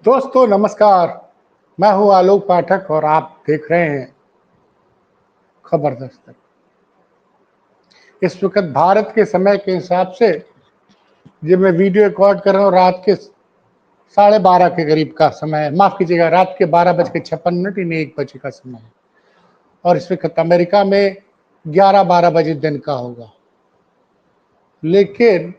दोस्तों नमस्कार। मैं हूं आलोक पाठक और आप देख रहे हैं खबर दस्तक। इस वक्त भारत के समय के हिसाब से जब मैं वीडियो रिकॉर्ड कर रहा हूं, रात के 12:30 के करीब का समय है। माफ कीजिएगा, रात के 12:56 यानी 1 बजे का समय है। और इस वक्त अमेरिका में 11-12 बजे दिन का होगा। लेकिन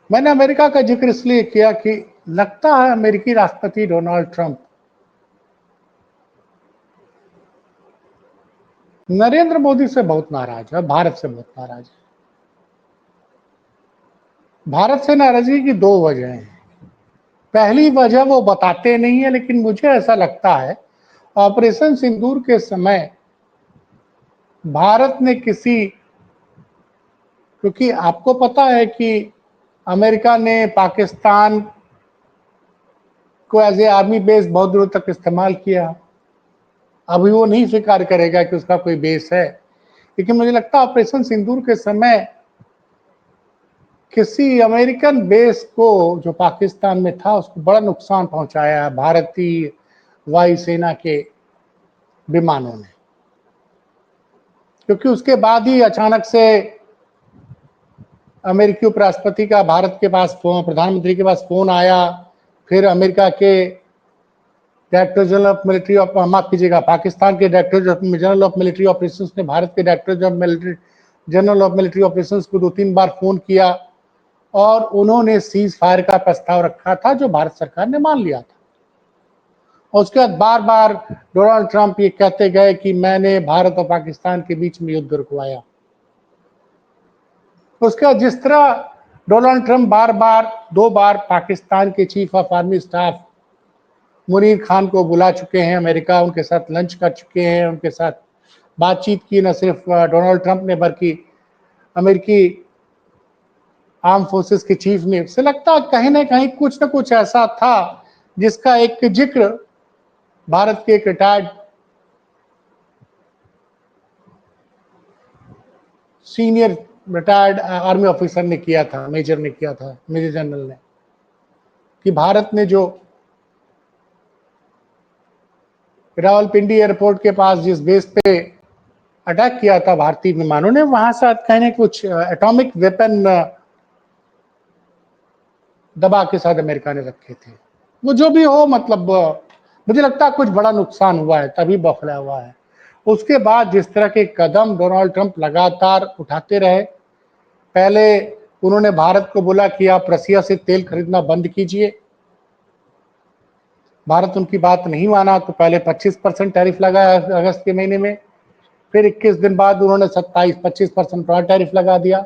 मैंने अमेरिका का जिक्र इसलिए किया कि लगता है अमेरिकी राष्ट्रपति डोनाल्ड ट्रंप नरेंद्र मोदी से बहुत नाराज है, भारत से बहुत नाराज है। भारत से नाराजगी की 2 वजह हैं। पहली वजह वो बताते नहीं है, लेकिन मुझे ऐसा लगता है ऑपरेशन सिंदूर के समय भारत ने क्योंकि आपको पता है कि अमेरिका ने पाकिस्तान को एज ए आर्मी बेस बहुत दिनों तक इस्तेमाल किया। अभी वो नहीं स्वीकार करेगा कि उसका कोई बेस है, लेकिन मुझे लगता है ऑपरेशन सिंदूर के समय किसी अमेरिकन बेस को जो पाकिस्तान में था उसको बड़ा नुकसान पहुंचाया है भारतीय वायुसेना के विमानों ने। क्योंकि उसके बाद ही अचानक से अमेरिकी उपराष्ट्रपति का भारत के पास फोन, प्रधानमंत्री के पास फोन आया। फिर अमेरिका के director general of military of माफ कीजिएगा पाकिस्तान के director general of military operations ने भारत के director general of military operations को 2-3 बार फोन किया और उन्होंने सीज फायर का प्रस्ताव रखा था, जो भारत सरकार ने मान लिया था। और उसके बाद बार बार डोनाल्ड ट्रंप ये कहते गए कि मैंने भारत और पाकिस्तान के बीच में युद्ध रुकवाया। उसके बाद जिस तरह डोनाल्ड ट्रंप बार बार 2 बार पाकिस्तान के chief of army staff Munir Khan को बुला चुके हैं अमेरिका, उनके साथ लंच कर चुके हैं, उनके साथ बातचीत की। न सिर्फ डोनाल्ड ट्रंप ने बल्कि अमेरिकी आर्म फोर्सेस के चीफ ने। से लगता है कहीं ना कहीं कुछ न कुछ ऐसा था जिसका एक जिक्र भारत के एक retired senior retired army officer ने किया था, मेजर जनरल ने, कि भारत ने जो रावलपिंडी एयरपोर्ट के पास जिस बेस पे अटैक किया था भारतीय विमानों ने, वहां से कहने कुछ एटॉमिक वेपन दबा के साथ अमेरिका ने रखे थे। वो जो भी हो, मतलब मुझे लगता है कुछ बड़ा नुकसान हुआ है, तभी बौखला हुआ है। उसके बाद जिस तरह के कदम डोनाल्ड ट्रंप लगातार उठाते रहे, पहले उन्होंने भारत को बोला कि आप रसिया से तेल खरीदना बंद कीजिए। भारत उनकी बात नहीं माना तो पहले 25% टैरिफ लगाया अगस्त के महीने में। फिर 21 दिन बाद उन्होंने 25% और टैरिफ लगा दिया।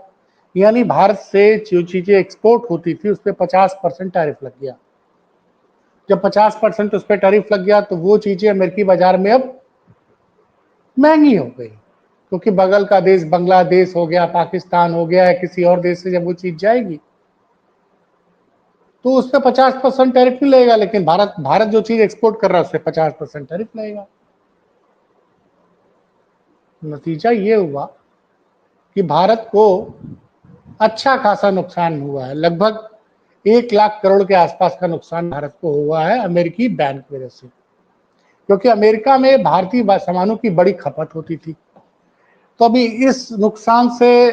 यानी भारत से जो चीजें एक्सपोर्ट होती थी उस पर 50% टैरिफ लग गया। जब 50% उस पर टैरिफ लग गया तो वो चीजें अमेरिकी बाजार में अब महंगी हो गई, क्योंकि बगल का देश बांग्लादेश हो गया, पाकिस्तान हो गया, किसी और देश से जब वो चीज जाएगी तो उस पर 50% टैरिफ नहीं लगेगा, लेकिन भारत जो चीज एक्सपोर्ट कर रहा है उस पर 50% टैरिफ लगेगा। नतीजा ये हुआ कि भारत को अच्छा खासा नुकसान हुआ है। लगभग 1 लाख करोड़ के आसपास का नुकसान भारत को हुआ है अमेरिकी बैन की वजह से, क्योंकि अमेरिका में भारतीय सामानों की बड़ी खपत होती थी। तो अभी इस नुकसान से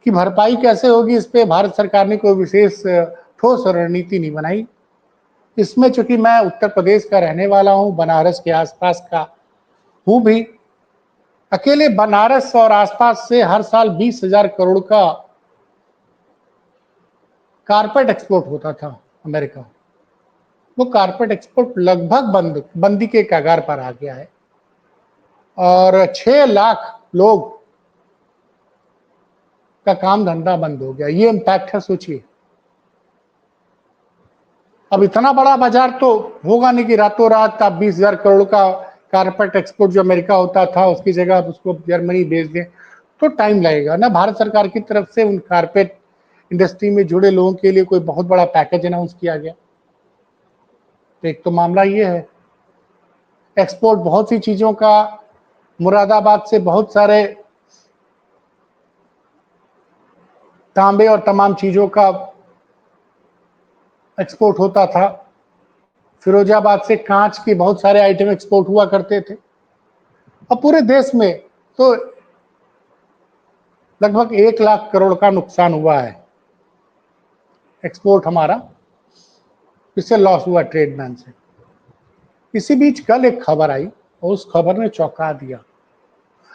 की भरपाई कैसे होगी, इस पे भारत सरकार ने कोई विशेष ठोस रणनीति नहीं बनाई। इसमें चूंकि मैं उत्तर प्रदेश का रहने वाला हूं, बनारस के आसपास का हूं भी, अकेले बनारस और आसपास से हर साल 20,000 करोड़ का कारपेट एक्सपोर्ट होता था अमेरिका। वो कारपेट एक्सपोर्ट लगभग बंदी के कगार पर आ गया है और 6 लाख लोग का काम धंधा बंद हो गया। ये इम्पैक्ट है, सोचिए। अब इतना बड़ा बाजार तो होगा नहीं कि रातों रात आप 20,000 करोड़ का कारपेट एक्सपोर्ट जो अमेरिका होता था उसकी जगह आप उसको जर्मनी भेज दें, तो टाइम लगेगा ना। भारत सरकार की तरफ से उन कारपेट इंडस्ट्री में जुड़े लोगों के लिए कोई बहुत बड़ा पैकेज अनाउंस किया गया। तो एक तो मामला ये है, एक्सपोर्ट बहुत सी चीजों का, मुरादाबाद से बहुत सारे तांबे और तमाम चीजों का एक्सपोर्ट होता था। फिरोजाबाद से कांच के बहुत सारे आइटम एक्सपोर्ट हुआ करते थे। अब पूरे देश में तो लगभग 1 लाख करोड़ का नुकसान हुआ है एक्सपोर्ट हमारा, इससे लॉस हुआ ट्रेडमैन से। इसी बीच कल एक खबर आई और उस खबर ने चौंका दिया।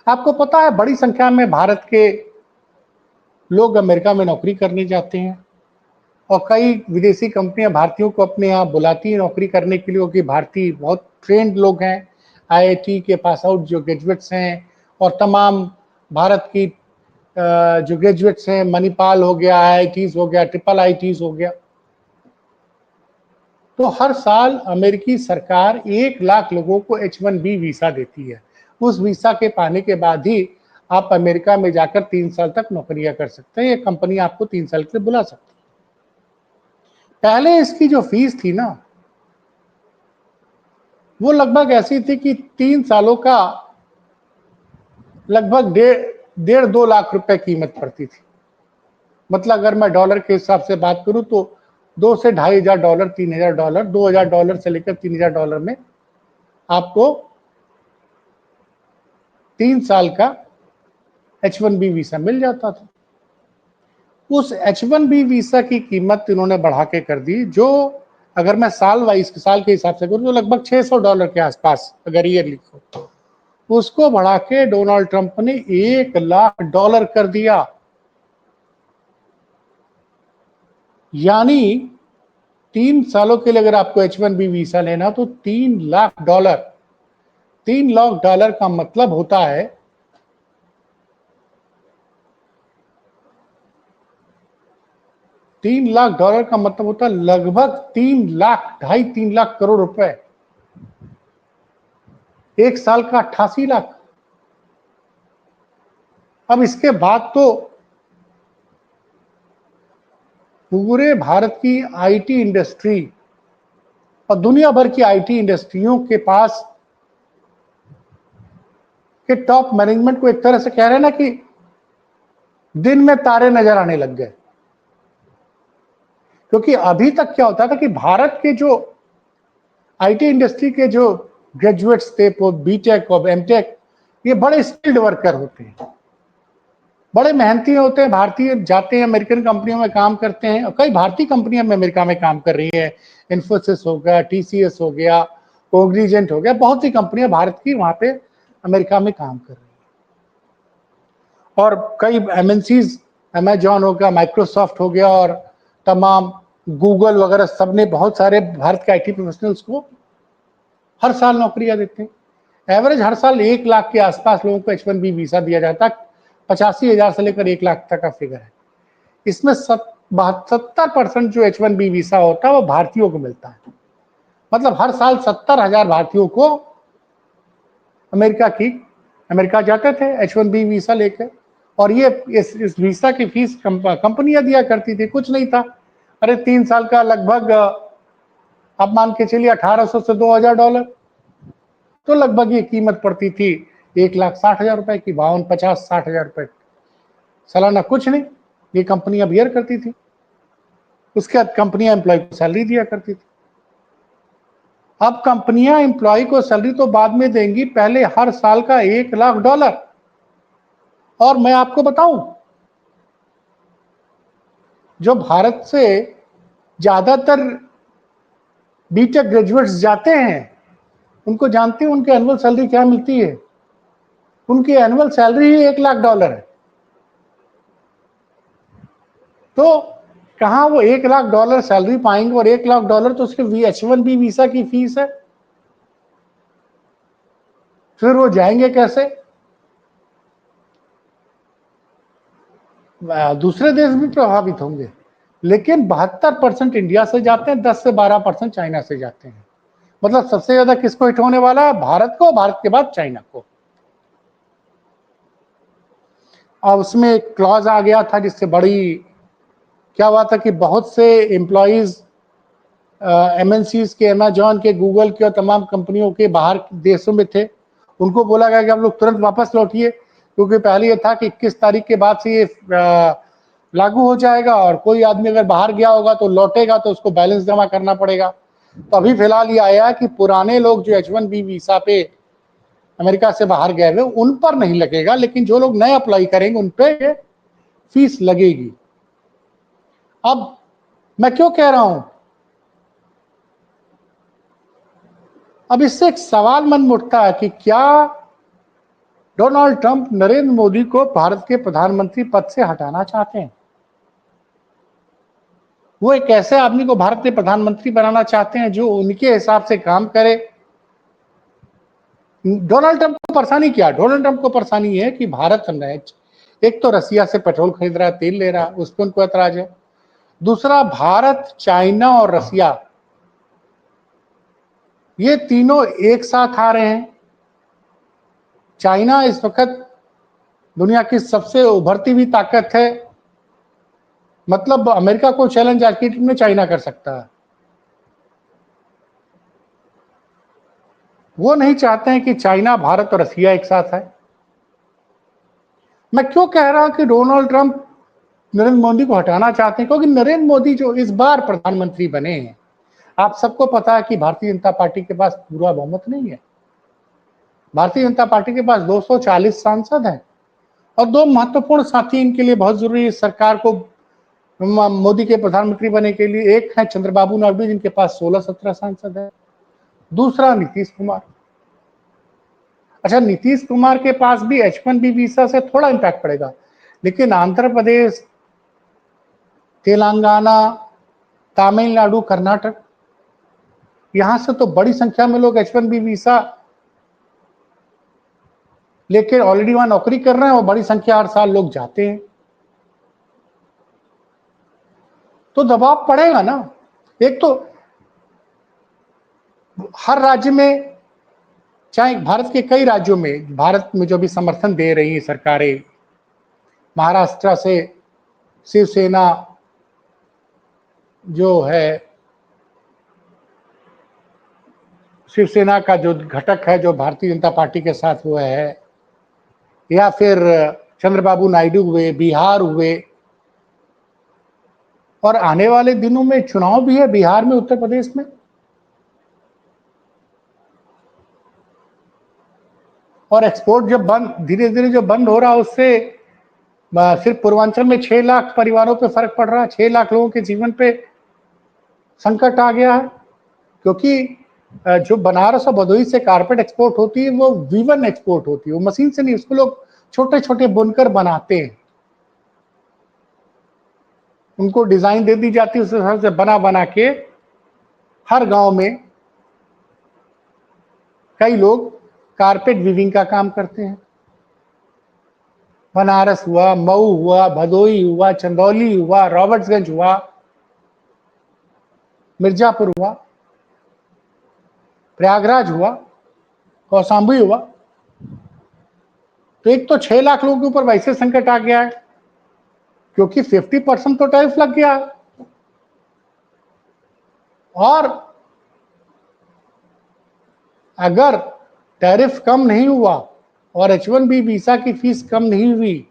आपको पता है बड़ी संख्या में भारत के लोग अमेरिका में नौकरी करने जाते हैं और कई विदेशी कंपनियां भारतीयों को अपने यहाँ बुलाती हैं नौकरी करने के लिए, क्योंकि भारतीय बहुत ट्रेंड लोग हैं, आईआईटी के पास आउट जो ग्रेजुएट्स हैं और तमाम भारत की जो ग्रेजुएट्स हैं, मणिपाल हो गया, आईआईटीज हो गया, ट्रिपल आईटीज हो गया। तो हर साल अमेरिकी सरकार 1 लाख लोगों को H1B वीसा देती है। उस वीसा के पाने के बाद ही आप अमेरिका में जाकर 3 साल तक नौकरियां कर सकते हैं। ये कंपनी आपको 3 साल के लिए बुला सकती है। पहले इसकी जो फीस थी ना, वो लगभग ऐसी थी कि 3 सालों का लगभग 1.5-2 लाख रुपए कीमत पड़ती थी। मतलब अगर मैं डॉलर के हिसाब से बात करूं तो $2,000 से $2,500, $3,000, $2,000 से लेकर $3,000 में आपको 3 साल का H1B वीसा मिल जाता था। उस H1B वीसा की कीमत इन्होंने बढ़ा के कर दी, जो अगर मैं साल के हिसाब से करूं तो लगभग $600 के आसपास अगर ईयरली को, उसको बढ़ा के डोनाल्ड ट्रंप ने $1 लाख कर दिया। यानी 3 सालों के लिए अगर आपको H1B वीसा लेना तो $3 लाख। $3 लाख का मतलब होता है $3 लाख का मतलब होता है लगभग 3 लाख 3.5 करोड़ रुपए। 1 साल का 88 लाख। अब इसके बाद तो पूरे भारत की आईटी इंडस्ट्री और दुनिया भर की आईटी इंडस्ट्रियों के पास के टॉप मैनेजमेंट को एक तरह से कह रहे हैं ना कि दिन में तारे नजर आने लग गए। क्योंकि अभी तक क्या होता था कि भारत के जो आईटी इंडस्ट्री के जो ग्रेजुएट्स थे, बीटेक और एमटेक, ये बड़े स्किल्ड वर्कर होते हैं, बड़े मेहनती होते हैं। भारतीय जाते हैं अमेरिकन कंपनियों में काम करते हैं और कई भारतीय कंपनियां में अमेरिका में काम कर रही है। इन्फोसिस हो गया, टीसीएस हो गया, कोग्निजेंट हो गया, बहुत सी कंपनियां भारत की वहां पे अमेरिका में काम कर रही है। और कई एमएनसीज, अमेजॉन हो गया, माइक्रोसॉफ्ट हो गया और तमाम गूगल वगैरह, सबने बहुत सारे भारत के आईटी प्रोफेशनल्स को हर साल नौकरियां देते हैं। एवरेज हर साल 1 लाख के आसपास लोगों को H1B वीसा दिया जाता है। 85,000 से लेकर 1 लाख तक का फिगर है। इसमें 70% जो H1B वीसा होता है वो भारतीयों को मिलता है। मतलब हर साल 70,000 भारतीयों को अमेरिका जाते थे H1B वीसा लेकर। और ये इस वीसा की फीस कंपनियां दिया करती थी, कुछ नहीं था। अरे 3 साल का लगभग आप मान के चलिए $1,800 से $2,000, तो लगभग ये कीमत पड़ती थी 1,60,000 रुपए की, 52-50-60,000 रुपए सालाना। कुछ नहीं, ये कंपनियां बियर करती थी। उसके बाद कंपनियां एम्प्लॉय को सैलरी दिया करती थी। अब कंपनियां एम्प्लॉय को सैलरी तो बाद में देंगी, पहले हर साल का $1 लाख। और मैं आपको बताऊं, जो भारत से ज्यादातर बीटेक ग्रेजुएट्स जाते हैं, उनको जानते हैं उनकी एनुअल सैलरी क्या मिलती है? उनकी एनुअल सैलरी ही $1 लाख है। तो कहां वो $1 लाख सैलरी पाएंगे? और $1 लाख तो उसके H1B वीसा की फीस है। फिर वो जाएंगे कैसे? दूसरे देश भी प्रभावित होंगे, लेकिन 72% इंडिया से जाते हैं, 10 से 12% चाइना से जाते हैं। मतलब सबसे ज्यादा किसको हिट होने वाला है? भारत को, भारत के बाद चाइना को। और उसमें एक क्लॉज आ गया था जिससे बड़ी क्या हुआ था कि बहुत से एम्प्लॉइज एमएनसीज के, अमेजॉन के, गूगल के और तमाम कंपनियों के बाहर देशों में थे। उनको बोला गया कि आप लोग तुरंत वापस लौटिए, क्योंकि पहले ये था कि 21 तारीख के बाद से ये लागू हो जाएगा, और कोई आदमी अगर बाहर गया होगा तो लौटेगा तो उसको बैलेंस जमा करना पड़ेगा। तो अभी फिलहाल ये आया कि पुराने लोग जो H1B वीसा पे अमेरिका से बाहर गए हुए उन पर नहीं लगेगा, लेकिन जो लोग नए अप्लाई करेंगे उन पे फीस लगेगी। अब मैं क्यों कह रहा हूं, अब इससे एक सवाल मन में उठता है कि क्या डोनाल्ड ट्रंप नरेंद्र मोदी को भारत के प्रधानमंत्री पद से हटाना चाहते हैं? वो एक ऐसे आदमी को भारत के प्रधानमंत्री बनाना चाहते हैं जो उनके हिसाब से काम करे। डोनाल्ड ट्रंप को परेशानी क्या? डोनाल्ड ट्रंप को परेशानी है कि भारत ने एक तो रसिया से पेट्रोल खरीद रहा है, तेल ले रहा है, उस पर उनको ऐतराज है। दूसरा, भारत, चाइना और रसिया ये तीनों एक साथ आ रहे हैं। चाइना इस वक्त दुनिया की सबसे उभरती हुई ताकत है, मतलब अमेरिका को चैलेंज आज की डेट में चाइना कर सकता है। वो नहीं चाहते हैं कि चाइना, भारत और रसिया एक साथ आए। मैं क्यों कह रहा हूं कि डोनाल्ड ट्रंप नरेंद्र मोदी को हटाना चाहते हैं? क्योंकि नरेंद्र मोदी जो इस बार प्रधानमंत्री बने हैं, आप सबको पता है कि भारतीय जनता पार्टी के पास पूरा बहुमत नहीं है। भारतीय जनता पार्टी के पास 240 सांसद हैं, और दो महत्वपूर्ण साथी इनके लिए बहुत जरूरी है सरकार को मोदी के प्रधानमंत्री बने के लिए। एक है चंद्रबाबू नायडू जिनके पास 16-17 सांसद है, दूसरा नीतीश कुमार। अच्छा, नीतीश कुमार के पास भी H1B वीसा से थोड़ा इंपैक्ट पड़ेगा, लेकिन आंध्र प्रदेश, तेलंगाना, तमिलनाडु, कर्नाटक, यहां से तो बड़ी संख्या में लोग H1B वीसा लेके ऑलरेडी वहां नौकरी कर रहे हैं, और बड़ी संख्या हर साल लोग जाते हैं, तो दबाव पड़ेगा ना। एक तो हर राज्य में, चाहे भारत के कई राज्यों में, भारत में जो भी समर्थन दे रही है सरकारें, महाराष्ट्र से शिवसेना जो है, शिवसेना का जो घटक है जो भारतीय जनता पार्टी के साथ हुआ है, या फिर चंद्रबाबू नायडू हुए, बिहार हुए, और आने वाले दिनों में चुनाव भी है बिहार में, उत्तर प्रदेश में। और एक्सपोर्ट जब बंद, धीरे धीरे जो बंद हो रहा है, उससे सिर्फ पूर्वांचल में 6 लाख परिवारों पे फर्क पड़ रहा है, 6 लाख लोगों के जीवन पे संकट आ गया है। क्योंकि जो बनारस और भदोही से कारपेट एक्सपोर्ट होती है वो वीवन एक्सपोर्ट होती है, वो मशीन से नहीं, उसको लोग छोटे छोटे बुनकर बनाते हैं, उनको डिजाइन दे दी जाती है, उस हिसाब से बना बना के हर गांव में कई लोग कारपेट वीविंग का काम करते हैं। बनारस हुआ, मऊ हुआ, भदोही हुआ, चंदौली हुआ, रॉबर्ट्सगंज हुआ, मिर्जापुर हुआ, प्रयागराज हुआ, कौशाम्बी हुआ। तो एक तो 6 लाख लोगों के ऊपर वैसे संकट आ गया है, क्योंकि 50% तो टैरिफ लग गया है, और अगर टैरिफ कम नहीं हुआ और H1B वीसा की फीस कम नहीं हुई,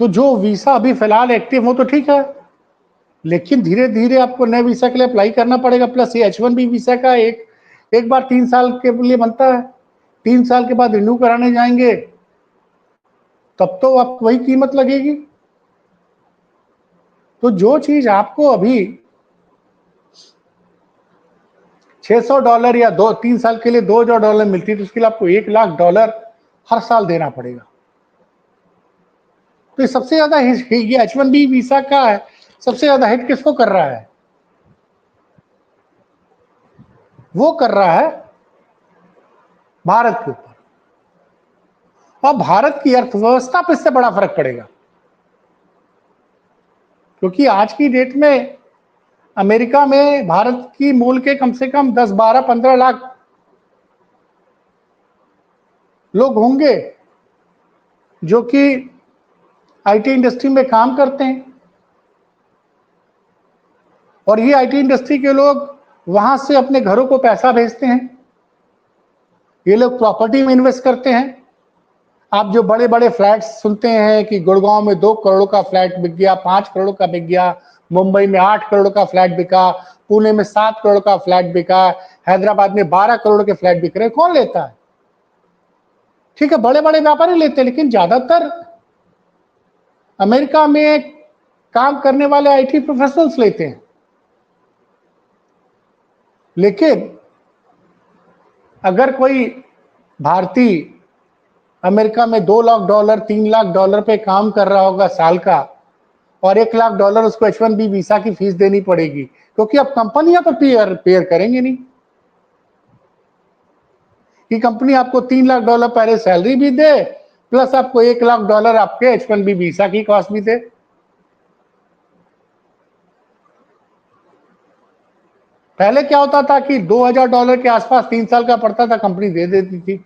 तो जो वीसा अभी फिलहाल एक्टिव हो तो ठीक है, लेकिन धीरे धीरे आपको नए वीसा के लिए अप्लाई करना पड़ेगा। प्लस ये H1B वीसा का एक बार 3 साल के लिए बनता है, 3 साल के बाद रिन्यू कराने जाएंगे तब तो आपको वही कीमत लगेगी। तो जो चीज आपको अभी $600 या 3 साल के लिए $2,000 मिलती है, तो उसके लिए आपको $1,00,000 हर साल देना पड़ेगा। तो सबसे ज्यादा ये H1B वीसा का है, सबसे ज्यादा हिट किसको कर रहा है? वो कर रहा है भारत के ऊपर, और भारत की अर्थव्यवस्था पर इससे बड़ा फर्क पड़ेगा। क्योंकि आज की डेट में अमेरिका में भारत की मूल के कम से कम 10, 12, 15 लाख लोग होंगे जो कि आईटी इंडस्ट्री में काम करते हैं, और ये आईटी इंडस्ट्री के लोग वहां से अपने घरों को पैसा भेजते हैं, ये लोग प्रॉपर्टी में इन्वेस्ट करते हैं। आप जो बड़े बड़े फ्लैट सुनते हैं कि गुड़गांव में 2 करोड़ का फ्लैट बिक गया, 5 करोड़ का बिक गया, मुंबई में 8 करोड़ का फ्लैट बिका, पुणे में 7 करोड़ का फ्लैट बिका, हैदराबाद में 12 करोड़ के फ्लैट बिक रहे, कौन लेता है? ठीक है, बड़े बड़े व्यापारी लेते हैं, लेकिन ज्यादातर अमेरिका में काम करने वाले आईटी प्रोफेशनल्स लेते हैं। लेकिन अगर कोई भारतीय अमेरिका में $2 लाख, $3 लाख पे काम कर रहा होगा साल का, और $1 लाख उसको H1B वीसा की फीस देनी पड़ेगी, क्योंकि अब कंपनियां तो पेयर करेंगे नहीं कि कंपनी आपको $3 लाख पहले सैलरी भी दे, प्लस आपको $1 लाख आपके H1B वीसा की कॉस्ट भी दे। पहले क्या होता था कि $2000 के आसपास 3 साल का पड़ता था, कंपनी दे देती थी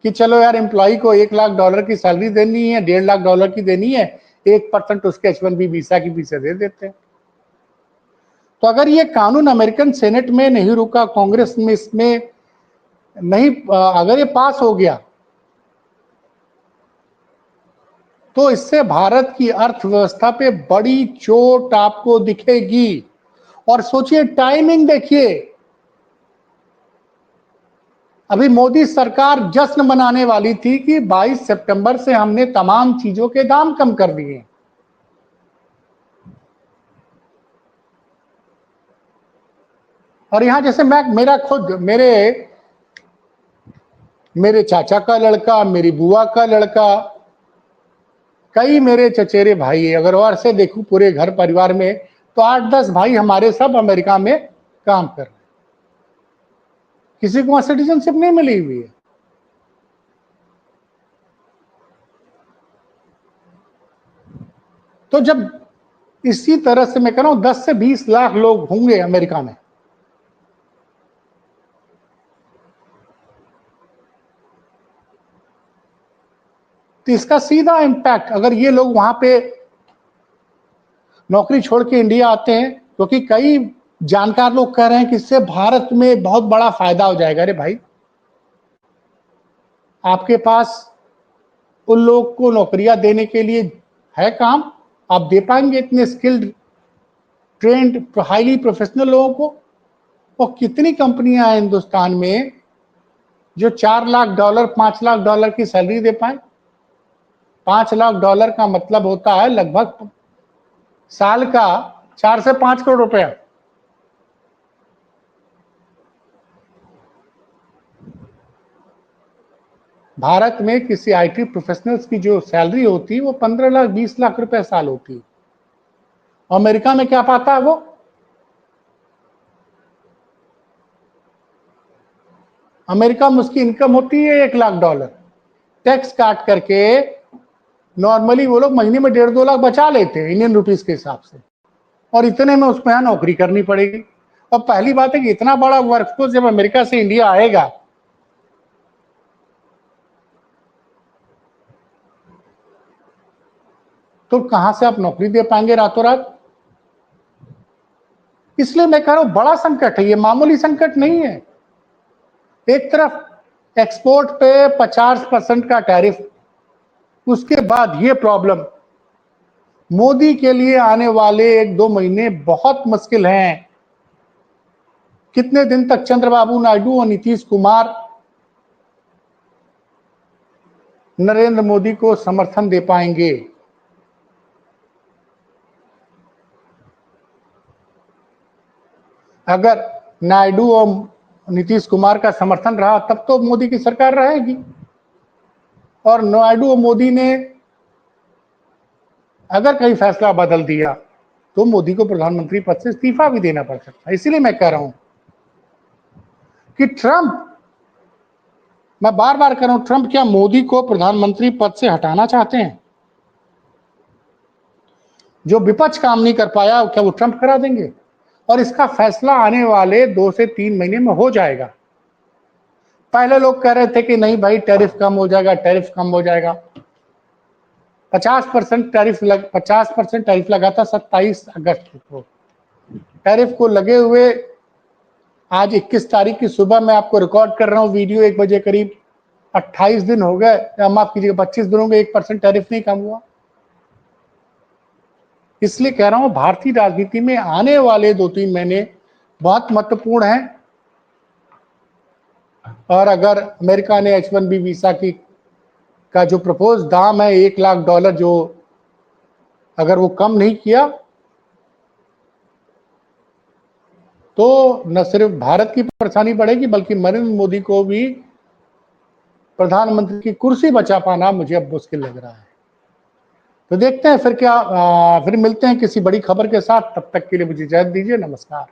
कि चलो यार, एम्प्लॉय को $1 लाख की सैलरी देनी है, $1.5 लाख की देनी है, 1% उसके H1B वीसा की फीस दे देते हैं। तो अगर ये कानून अमेरिकन सेनेट में नहीं रुका, कांग्रेस में इसमें नहीं, अगर ये पास हो गया तो इससे भारत की अर्थव्यवस्था पे बड़ी चोट आपको दिखेगी। और सोचिए, टाइमिंग देखिए, अभी मोदी सरकार जश्न मनाने वाली थी कि 22 सितंबर से हमने तमाम चीजों के दाम कम कर दिए, और यहां जैसे मेरे चाचा का लड़का, मेरी बुआ का लड़का, कई मेरे चचेरे भाई, अगर और से देखूं पूरे घर परिवार में तो 8-10 भाई हमारे सब अमेरिका में काम कर रहे हैं, किसी को वहां सिटीजनशिप नहीं मिली हुई है। तो जब इसी तरह से मैं कह रहा हूं 10 से 20 लाख लोग होंगे अमेरिका में, तो इसका सीधा इंपैक्ट, अगर ये लोग वहां पे नौकरी छोड़ के इंडिया आते हैं, क्योंकि कई जानकार लोग कह रहे हैं कि इससे भारत में बहुत बड़ा फायदा हो जाएगा। अरे भाई, आपके पास उन लोग को नौकरियां देने के लिए है काम, आप दे पाएंगे इतने स्किल्ड, ट्रेंड, हाईली प्रोफेशनल लोगों को? और कितनी कंपनियां हैं हिंदुस्तान में जो $4 लाख, $5 लाख की सैलरी दे पाए? $5 लाख का मतलब होता है लगभग साल का 4 से 5 करोड़ रुपया। भारत में किसी आईटी प्रोफेशनल्स की जो सैलरी होती है वो 15 लाख, 20 लाख रुपए साल होती है। अमेरिका में क्या पाता है वो? अमेरिका में उसकी इनकम होती है $1 लाख, टैक्स काट करके नॉर्मली वो लोग महीने में 1.5-2 लाख बचा लेते हैं इंडियन रुपीस के हिसाब से, और इतने में उसको यहाँ नौकरी करनी पड़ेगी। और पहली बात है कि इतना बड़ा वर्कफोर्स जब अमेरिका से इंडिया आएगा तो कहां से आप नौकरी दे पाएंगे रातों रात? इसलिए मैं कह रहा हूं बड़ा संकट है, ये मामूली संकट नहीं है। एक तरफ एक्सपोर्ट पे 50% का टैरिफ, उसके बाद ये प्रॉब्लम, मोदी के लिए आने वाले 1-2 महीने बहुत मुश्किल हैं। कितने दिन तक चंद्रबाबू नायडू और नीतीश कुमार नरेंद्र मोदी को समर्थन दे पाएंगे? अगर नायडू और नीतीश कुमार का समर्थन रहा तब तो मोदी की सरकार रहेगी, और नायडू और मोदी ने अगर कहीं फैसला बदल दिया तो मोदी को प्रधानमंत्री पद से इस्तीफा भी देना पड़ सकता है। इसीलिए मैं कह रहा हूं कि ट्रंप, मैं बार बार कह रहा हूं, ट्रंप क्या मोदी को प्रधानमंत्री पद से हटाना चाहते हैं? जो विपक्ष काम नहीं कर पाया क्या वो ट्रंप करा देंगे? और इसका फैसला आने वाले 2 से 3 महीने में हो जाएगा। पहले लोग कह रहे थे कि नहीं भाई, टैरिफ कम हो जाएगा, टैरिफ कम हो जाएगा। 50% टैरिफ लगा था 27 अगस्त को। टैरिफ को लगे हुए आज 21 तारीख की सुबह मैं आपको रिकॉर्ड कर रहा हूं वीडियो 1 बजे करीब, 28 दिन हो गए, या माफ कीजिएगा 25 दिन हो गए, 1% टैरिफ नहीं कम हुआ। इसलिए कह रहा हूं भारतीय राजनीति में आने वाले 2-3 महीने बहुत महत्वपूर्ण हैं। और अगर अमेरिका ने H-1B वीसा की का जो प्रपोज दाम है $1 लाख, जो अगर वो कम नहीं किया तो न सिर्फ भारत की परेशानी बढ़ेगी, बल्कि नरेंद्र मोदी को भी प्रधानमंत्री की कुर्सी बचा पाना मुझे अब मुश्किल लग रहा है। तो देखते हैं फिर क्या, फिर मिलते हैं किसी बड़ी खबर के साथ। तब तक के लिए मुझे इजाजत दीजिए। नमस्कार।